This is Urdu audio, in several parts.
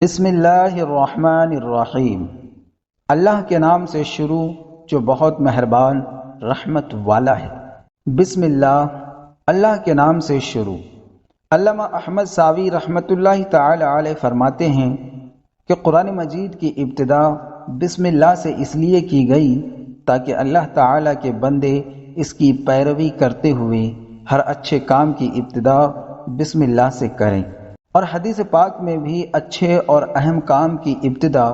بسم اللہ الرحمن الرحیم۔ اللہ کے نام سے شروع جو بہت مہربان رحمت والا ہے۔ بسم اللہ، اللہ کے نام سے شروع۔ علامہ احمد ساوی رحمۃ اللہ تعالی علیہ فرماتے ہیں کہ قرآن مجید کی ابتدا بسم اللہ سے اس لیے کی گئی تاکہ اللہ تعالی کے بندے اس کی پیروی کرتے ہوئے ہر اچھے کام کی ابتدا بسم اللہ سے کریں، اور حدیث پاک میں بھی اچھے اور اہم کام کی ابتدا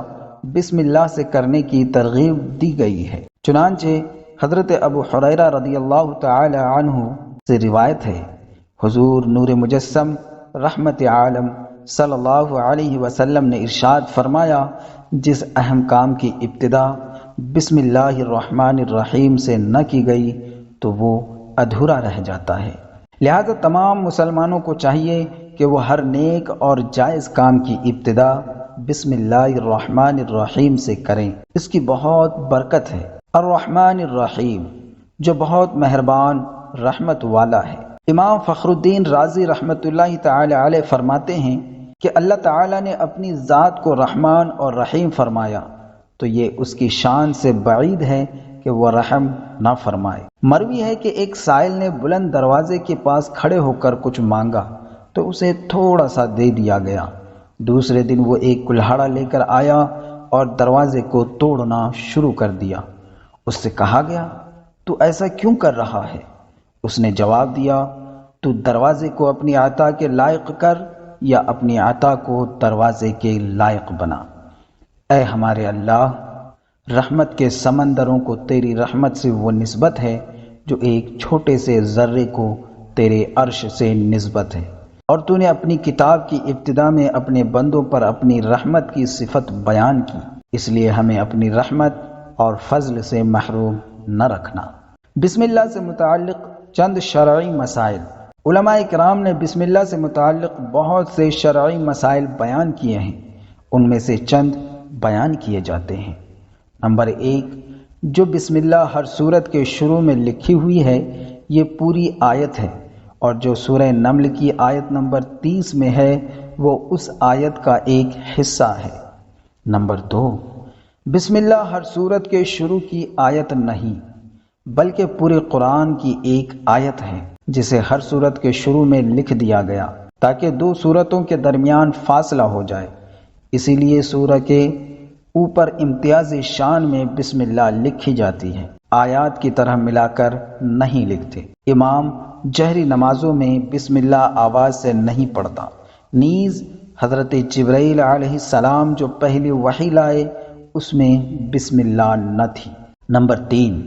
بسم اللہ سے کرنے کی ترغیب دی گئی ہے۔ چنانچہ حضرت ابو ہریرہ رضی اللہ تعالی عنہ سے روایت ہے، حضور نور مجسم رحمت عالم صلی اللہ علیہ وسلم نے ارشاد فرمایا، جس اہم کام کی ابتدا بسم اللہ الرحمن الرحیم سے نہ کی گئی تو وہ ادھورا رہ جاتا ہے۔ لہذا تمام مسلمانوں کو چاہیے کہ وہ ہر نیک اور جائز کام کی ابتدا بسم اللہ الرحمن الرحیم سے کریں، اس کی بہت برکت ہے۔ الرحمن الرحیم، جو بہت مہربان رحمت والا ہے۔ امام فخر الدین رازی رحمت اللہ تعالی علیہ فرماتے ہیں کہ اللہ تعالی نے اپنی ذات کو رحمان اور رحیم فرمایا تو یہ اس کی شان سے بعید ہے کہ وہ رحم نہ فرمائے۔ مروی ہے کہ ایک سائل نے بلند دروازے کے پاس کھڑے ہو کر کچھ مانگا تو اسے تھوڑا سا دے دیا گیا۔ دوسرے دن وہ ایک کلہاڑا لے کر آیا اور دروازے کو توڑنا شروع کر دیا۔ اس سے کہا گیا، تو ایسا کیوں کر رہا ہے؟ اس نے جواب دیا، تو دروازے کو اپنی عطا کے لائق کر یا اپنی عطا کو دروازے کے لائق بنا۔ اے ہمارے اللہ، رحمت کے سمندروں کو تیری رحمت سے وہ نسبت ہے جو ایک چھوٹے سے ذرے کو تیرے عرش سے نسبت ہے، اور تو نے اپنی کتاب کی ابتدا میں اپنے بندوں پر اپنی رحمت کی صفت بیان کی، اس لیے ہمیں اپنی رحمت اور فضل سے محروم نہ رکھنا۔ بسم اللہ سے متعلق چند شرعی مسائل۔ علماء کرام نے بسم اللہ سے متعلق بہت سے شرعی مسائل بیان کیے ہیں، ان میں سے چند بیان کیے جاتے ہیں۔ نمبر 1، جو بسم اللہ ہر سورت کے شروع میں لکھی ہوئی ہے یہ پوری آیت ہے، اور جو سورہ نمل کی آیت نمبر 30 میں ہے وہ اس آیت کا ایک حصہ ہے۔ نمبر 2، بسم اللہ ہر سورت کے شروع کی آیت نہیں بلکہ پورے قرآن کی ایک آیت ہے جسے ہر سورت کے شروع میں لکھ دیا گیا تاکہ دو سورتوں کے درمیان فاصلہ ہو جائے، اسی لیے سورہ کے اوپر امتیازی شان میں بسم اللہ لکھی جاتی ہے، آیات کی طرح ملا کر نہیں لکھتے۔ امام جہری نمازوں میں بسم اللہ آواز سے نہیں پڑھتا، نیز حضرت جبرائیل علیہ السلام جو پہلی وحی لائے اس میں بسم اللہ نہ تھی۔ نمبر 3،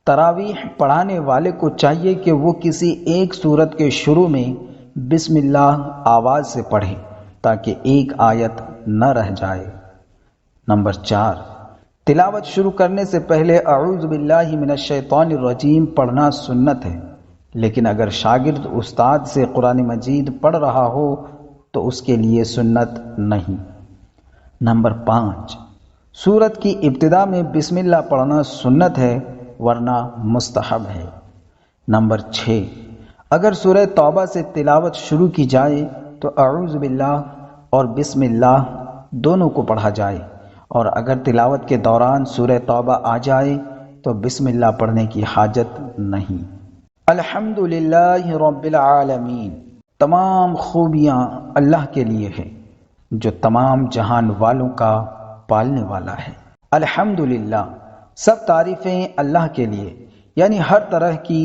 تراویح پڑھانے والے کو چاہیے کہ وہ کسی ایک سورت کے شروع میں بسم اللہ آواز سے پڑھے تاکہ ایک آیت نہ رہ جائے۔ نمبر 4، تلاوت شروع کرنے سے پہلے اعوذ باللہ من الشیطان الرجیم پڑھنا سنت ہے، لیکن اگر شاگرد استاد سے قرآن مجید پڑھ رہا ہو تو اس کے لیے سنت نہیں۔ نمبر 5، سورت کی ابتدا میں بسم اللہ پڑھنا سنت ہے ورنہ مستحب ہے۔ نمبر 6، اگر سورہ توبہ سے تلاوت شروع کی جائے تو اعوذ باللہ اور بسم اللہ دونوں کو پڑھا جائے، اور اگر تلاوت کے دوران سورہ توبہ آ جائے تو بسم اللہ پڑھنے کی حاجت نہیں۔ الحمدللہ رب العالمین، تمام خوبیاں اللہ کے لیے ہیں جو تمام جہان والوں کا پالنے والا ہے۔ الحمدللہ، سب تعریفیں اللہ کے لیے، یعنی ہر طرح کی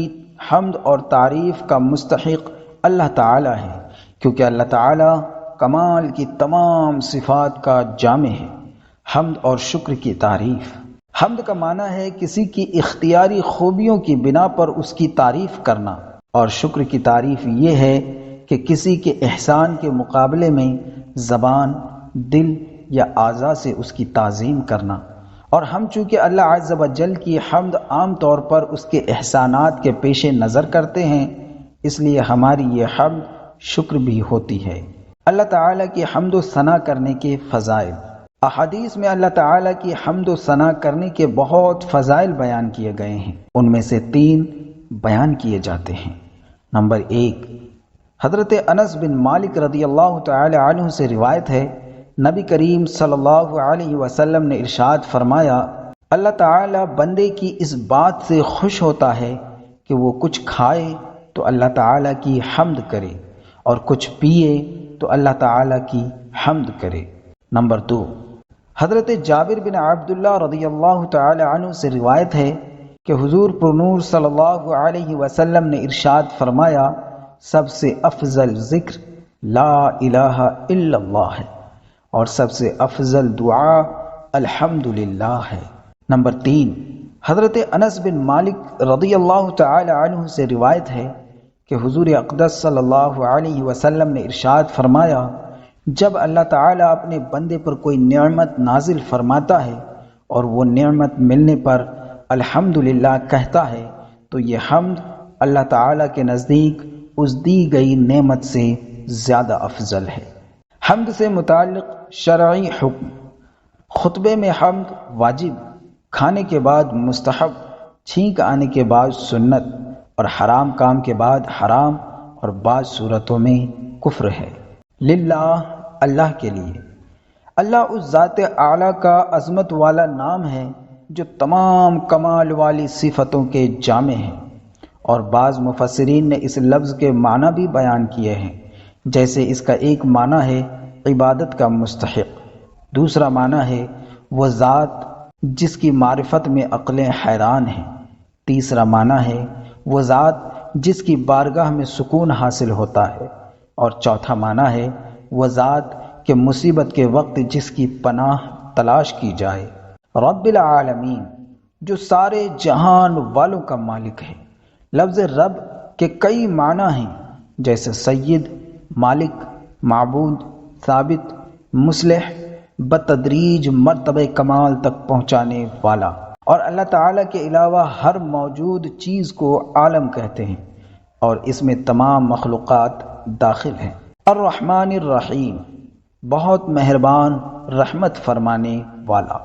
حمد اور تعریف کا مستحق اللہ تعالی ہے، کیونکہ اللہ تعالی کمال کی تمام صفات کا جامع ہے۔ حمد اور شکر کی تعریف۔ حمد کا معنی ہے کسی کی اختیاری خوبیوں کی بنا پر اس کی تعریف کرنا، اور شکر کی تعریف یہ ہے کہ کسی کے احسان کے مقابلے میں زبان، دل یا اعضاء سے اس کی تعظیم کرنا۔ اور ہم چونکہ اللہ عز و جل کی حمد عام طور پر اس کے احسانات کے پیش نظر کرتے ہیں، اس لیے ہماری یہ حمد شکر بھی ہوتی ہے۔ اللہ تعالیٰ کی حمد و ثنا کرنے کے فضائل۔ احادیث میں اللہ تعالیٰ کی حمد و ثنا کرنے کے بہت فضائل بیان کیے گئے ہیں، ان میں سے 3 بیان کیے جاتے ہیں۔ نمبر 1، حضرت انس بن مالک رضی اللہ تعالی عنہ سے روایت ہے نبی کریم صلی اللہ علیہ وسلم نے ارشاد فرمایا، اللہ تعالیٰ بندے کی اس بات سے خوش ہوتا ہے کہ وہ کچھ کھائے تو اللہ تعالیٰ کی حمد کرے اور کچھ پیے تو اللہ تعالیٰ کی حمد کرے۔ نمبر 2، حضرت جابر بن عبداللہ رضی اللہ تعالی عنہ سے روایت ہے کہ حضور پر نور صلی اللہ علیہ وسلم نے ارشاد فرمایا، سب سے افضل ذکر لا الہ الا اللہ ہے اور سب سے افضل دعا الحمدللہ ہے۔ نمبر 3، حضرت انس بن مالک رضی اللہ تعالی عنہ سے روایت ہے کہ حضور اقدس صلی اللہ علیہ وسلم نے ارشاد فرمایا، جب اللہ تعالیٰ اپنے بندے پر کوئی نعمت نازل فرماتا ہے اور وہ نعمت ملنے پر الحمدللہ کہتا ہے تو یہ حمد اللہ تعالیٰ کے نزدیک اس دی گئی نعمت سے زیادہ افضل ہے۔ حمد سے متعلق شرعی حکم: خطبے میں حمد واجب، کھانے کے بعد مستحب، چھینک آنے کے بعد سنت اور حرام کام کے بعد حرام اور بعض صورتوں میں کفر ہے۔ للہ، اللہ کے لیے۔ اللہ اس ذات اعلیٰ کا عظمت والا نام ہے جو تمام کمال والی صفتوں کے جامع ہیں، اور بعض مفسرین نے اس لفظ کے معنی بھی بیان کیے ہیں، جیسے اس کا ایک معنی ہے عبادت کا مستحق، دوسرا معنی ہے وہ ذات جس کی معرفت میں عقلیں حیران ہیں، تیسرا معنی ہے وہ ذات جس کی بارگاہ میں سکون حاصل ہوتا ہے، اور چوتھا معنی ہے وہ ذات کہ مصیبت کے وقت جس کی پناہ تلاش کی جائے۔ رب العالمین، جو سارے جہان والوں کا مالک ہے۔ لفظ رب کے کئی معنی ہیں، جیسے سید، مالک، معبود، ثابت، مصلح، بتدریج مرتبہ کمال تک پہنچانے والا، اور اللہ تعالیٰ کے علاوہ ہر موجود چیز کو عالم کہتے ہیں، اور اس میں تمام مخلوقات داخل ہیں۔ الرحمن الرحیم، بہت مہربان رحمت فرمانے والا۔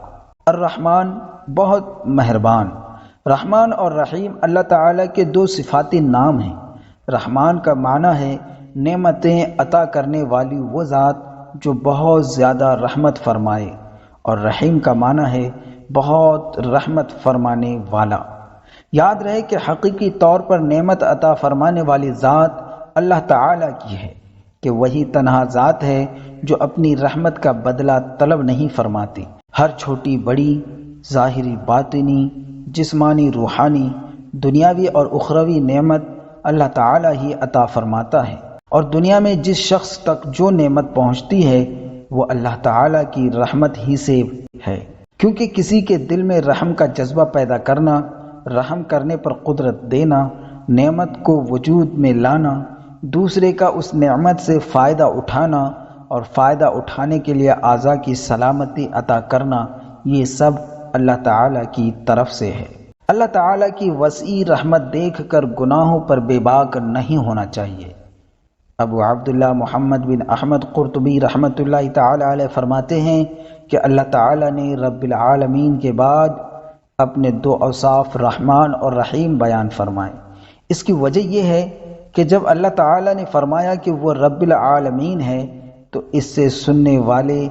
الرحمن، بہت مہربان۔ رحمان اور رحیم اللہ تعالیٰ کے دو صفاتی نام ہیں۔ رحمان کا معنی ہے نعمتیں عطا کرنے والی وہ ذات جو بہت زیادہ رحمت فرمائے، اور رحیم کا معنی ہے بہت رحمت فرمانے والا۔ یاد رہے کہ حقیقی طور پر نعمت عطا فرمانے والی ذات اللہ تعالیٰ کی ہے، کہ وہی تنہا ذات ہے جو اپنی رحمت کا بدلہ طلب نہیں فرماتی۔ ہر چھوٹی بڑی، ظاہری باطنی، جسمانی روحانی، دنیاوی اور اخروی نعمت اللہ تعالیٰ ہی عطا فرماتا ہے، اور دنیا میں جس شخص تک جو نعمت پہنچتی ہے وہ اللہ تعالیٰ کی رحمت ہی سے ہے، کیونکہ کسی کے دل میں رحم کا جذبہ پیدا کرنا، رحم کرنے پر قدرت دینا، نعمت کو وجود میں لانا، دوسرے کا اس نعمت سے فائدہ اٹھانا اور فائدہ اٹھانے کے لیے اعضاء کی سلامتی عطا کرنا، یہ سب اللہ تعالیٰ کی طرف سے ہے۔ اللہ تعالیٰ کی وسیع رحمت دیکھ کر گناہوں پر بے باک نہیں ہونا چاہیے۔ ابو عبداللہ محمد بن احمد قرطبی رحمۃ اللہ تعالی علیہ فرماتے ہیں کہ اللہ تعالیٰ نے رب العالمین کے بعد اپنے دو اوصاف رحمان اور رحیم بیان فرمائے۔ اس کی وجہ یہ ہے کہ جب اللہ تعالیٰ نے فرمایا کہ وہ رب العالمین ہے تو اس سے سننے والے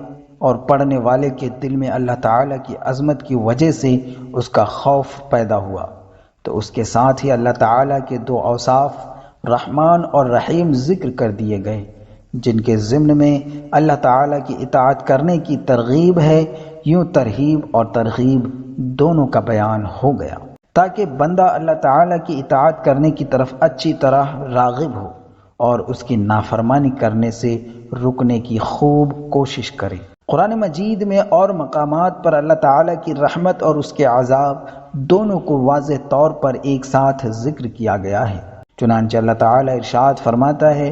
اور پڑھنے والے کے دل میں اللہ تعالیٰ کی عظمت کی وجہ سے اس کا خوف پیدا ہوا، تو اس کے ساتھ ہی اللہ تعالیٰ کے دو اوصاف رحمان اور رحیم ذکر کر دیے گئے، جن کے ضمن میں اللہ تعالیٰ کی اطاعت کرنے کی ترغیب ہے۔ یوں ترہیب اور ترغیب دونوں کا بیان ہو گیا، تاکہ بندہ اللہ تعالیٰ کی اطاعت کرنے کی طرف اچھی طرح راغب ہو اور اس کی نافرمانی کرنے سے رکنے کی خوب کوشش کرے۔ قرآن مجید میں اور مقامات پر اللہ تعالیٰ کی رحمت اور اس کے عذاب دونوں کو واضح طور پر ایک ساتھ ذکر کیا گیا ہے۔ چنانچہ اللہ تعالیٰ ارشاد فرماتا ہے،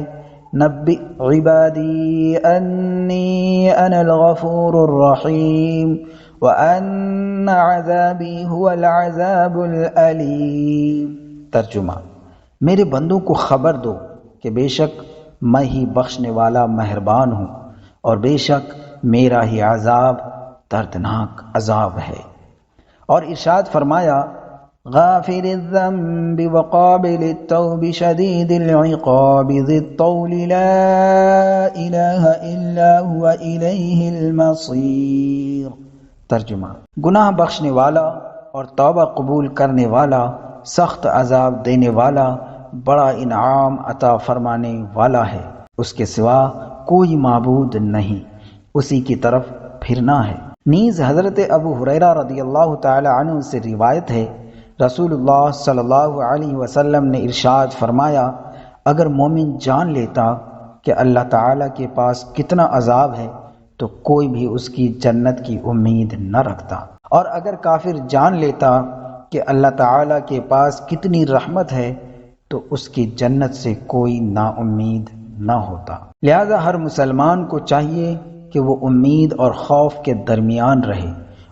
نبئ عبادی انی انا الغفور الرحیم وان عذابی هو العذاب العلیم۔ ترجمہ: میرے بندوں کو خبر دو کہ بے شک میں ہی بخشنے والا مہربان ہوں، اور بے شک میرا ہی عذاب دردناک عذاب ہے۔ اور ارشاد فرمایا، غافر الذنب وقابل التوب شدید العقاب ذی الطول لا الہ الا هو الیہ المصیر۔ ترجمہ: گناہ بخشنے والا اور توبہ قبول کرنے والا، سخت عذاب دینے والا، بڑا انعام عطا فرمانے والا ہے، اس کے سوا کوئی معبود نہیں، اسی کی طرف پھرنا ہے۔ نیز حضرت ابو ہریرہ رضی اللہ تعالی عنہ سے روایت ہے، رسول اللہ صلی اللہ علیہ وسلم نے ارشاد فرمایا، اگر مومن جان لیتا کہ اللہ تعالیٰ کے پاس کتنا عذاب ہے تو کوئی بھی اس کی جنت کی امید نہ رکھتا، اور اگر کافر جان لیتا کہ اللہ تعالیٰ کے پاس کتنی رحمت ہے تو اس کی جنت سے کوئی نا امید نہ ہوتا۔ لہذا ہر مسلمان کو چاہیے کہ وہ امید اور خوف کے درمیان رہے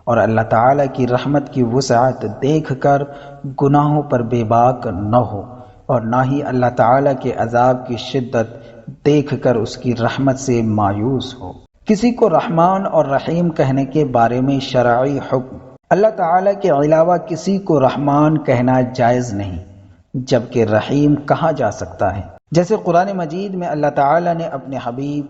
اور اللہ تعالیٰ کی رحمت کی وسعت دیکھ کر گناہوں پر بے باک نہ ہو، اور نہ ہی اللہ تعالیٰ کے عذاب کی شدت دیکھ کر اس کی رحمت سے مایوس ہو۔ کسی کو رحمان اور رحیم کہنے کے بارے میں شرعی حکم: اللہ تعالیٰ کے علاوہ کسی کو رحمان کہنا جائز نہیں، جبکہ رحیم کہا جا سکتا ہے، جیسے قرآن مجید میں اللہ تعالیٰ نے اپنے حبیب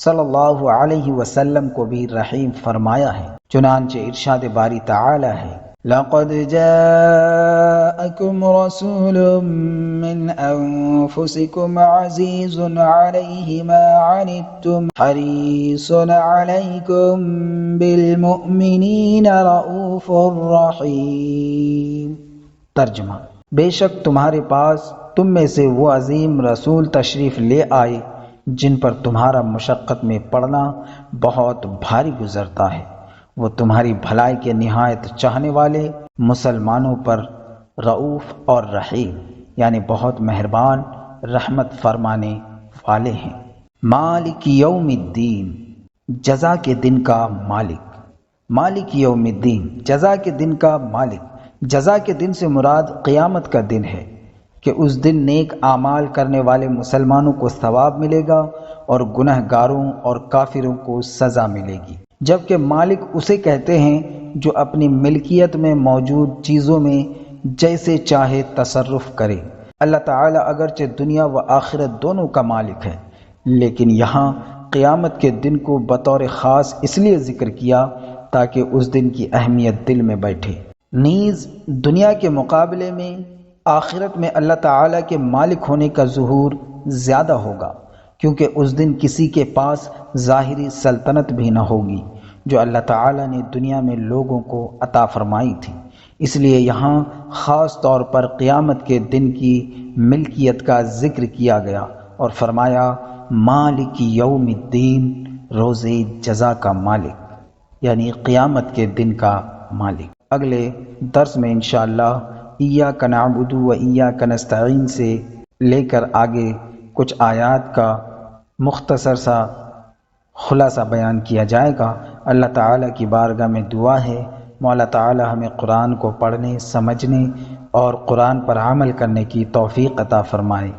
صلی اللہ علیہ وسلم کو بھی رحیم فرمایا ہے، چنانچہ ارشاد باری تعالیٰ ہے، لَقَدْ جَاءَكُمْ رَسُولٌ مِّنْ أَنفُسِكُمْ عَزِيزٌ عَلَيْهِ مَا عَنِتُّمْ حَرِيصٌ عَلَيْكُمْ بِالْمُؤْمِنِينَ رَءُوفٌ رَحِيمٌ۔ ترجمہ: بے شک تمہارے پاس تم میں سے وہ عظیم رسول تشریف لے آئے جن پر تمہارا مشقت میں پڑنا بہت بھاری گزرتا ہے، وہ تمہاری بھلائی کے نہایت چاہنے والے، مسلمانوں پر رؤوف اور رحیم یعنی بہت مہربان، رحمت فرمانے والے ہیں۔ مالک یوم الدین، جزا کے دن کا مالک۔ مالک یوم الدین، جزا کے دن کا مالک۔ جزا کے دن سے مراد قیامت کا دن ہے کہ اس دن نیک اعمال کرنے والے مسلمانوں کو ثواب ملے گا اور گنہ گاروں اور کافروں کو سزا ملے گی، جبکہ مالک اسے کہتے ہیں جو اپنی ملکیت میں موجود چیزوں میں جیسے چاہے تصرف کرے۔ اللہ تعالیٰ اگرچہ دنیا و آخرت دونوں کا مالک ہے، لیکن یہاں قیامت کے دن کو بطور خاص اس لیے ذکر کیا تاکہ اس دن کی اہمیت دل میں بیٹھے۔ نیز دنیا کے مقابلے میں آخرت میں اللہ تعالیٰ کے مالک ہونے کا ظہور زیادہ ہوگا، کیونکہ اس دن کسی کے پاس ظاہری سلطنت بھی نہ ہوگی جو اللہ تعالیٰ نے دنیا میں لوگوں کو عطا فرمائی تھی۔ اس لیے یہاں خاص طور پر قیامت کے دن کی ملکیت کا ذکر کیا گیا اور فرمایا مالک یوم الدین، روز جزا کا مالک یعنی قیامت کے دن کا مالک۔ اگلے درس میں انشاءاللہ ایاک نعبد و ایاک نستعین سے لے کر آگے کچھ آیات کا مختصر سا خلاصہ بیان کیا جائے گا۔ اللہ تعالیٰ کی بارگاہ میں دعا ہے مولا تعالیٰ ہمیں قرآن کو پڑھنے، سمجھنے اور قرآن پر عمل کرنے کی توفیق عطا فرمائے۔